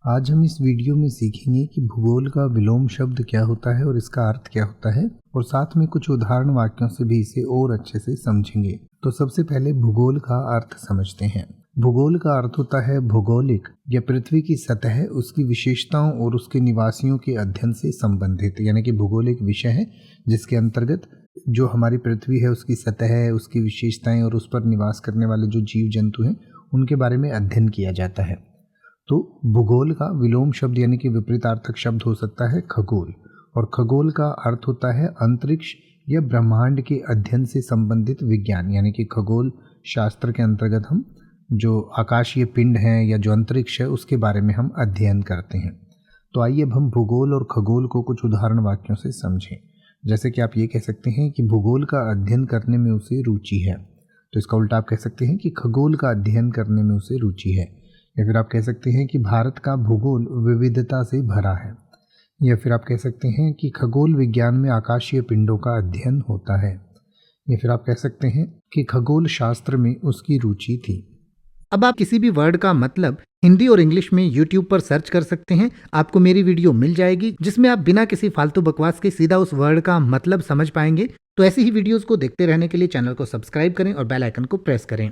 आज हम इस वीडियो में सीखेंगे कि भूगोल का विलोम शब्द क्या होता है और इसका अर्थ क्या होता है, और साथ में कुछ उदाहरण वाक्यों से भी इसे और अच्छे से समझेंगे। तो सबसे पहले भूगोल का अर्थ समझते हैं। भूगोल का अर्थ होता है भौगोलिक या पृथ्वी की सतह, उसकी विशेषताओं और उसके निवासियों के अध्ययन से संबंधित, यानी कि भूगोल एक विषय है जिसके अंतर्गत जो हमारी पृथ्वी है उसकी सतह है, उसकी विशेषताएं और उस पर निवास करने वाले जो जीव जंतु हैं उनके बारे में अध्ययन किया जाता है। तो भूगोल का विलोम शब्द यानी कि विपरीतार्थक शब्द हो सकता है खगोल, और खगोल का अर्थ होता है अंतरिक्ष या ब्रह्मांड के अध्ययन से संबंधित विज्ञान, यानी कि खगोल शास्त्र के अंतर्गत हम जो आकाशीय पिंड हैं या जो अंतरिक्ष है उसके बारे में हम अध्ययन करते हैं। तो आइए अब हम भूगोल और खगोल को कुछ उदाहरण वाक्यों से समझें। जैसे कि आप ये कह सकते हैं कि भूगोल का अध्ययन करने में उसे रुचि है, तो इसका उल्टा आप कह सकते हैं कि खगोल का अध्ययन करने में उसे रुचि है। या फिर आप कह सकते हैं कि भारत का भूगोल विविधता से भरा है। या फिर आप कह सकते हैं कि खगोल विज्ञान में आकाशीय पिंडों का अध्ययन होता है। या फिर आप कह सकते हैं कि खगोल शास्त्र में उसकी रुचि थी। अब आप किसी भी वर्ड का मतलब हिंदी और इंग्लिश में YouTube पर सर्च कर सकते हैं। आपको मेरी वीडियो मिल जाएगी जिसमें आप बिना किसी फालतू बकवास के सीधा उस वर्ड का मतलब समझ पाएंगे। तो ऐसी ही वीडियोस को देखते रहने के लिए चैनल को सब्सक्राइब करें और बेल आइकन को प्रेस करें।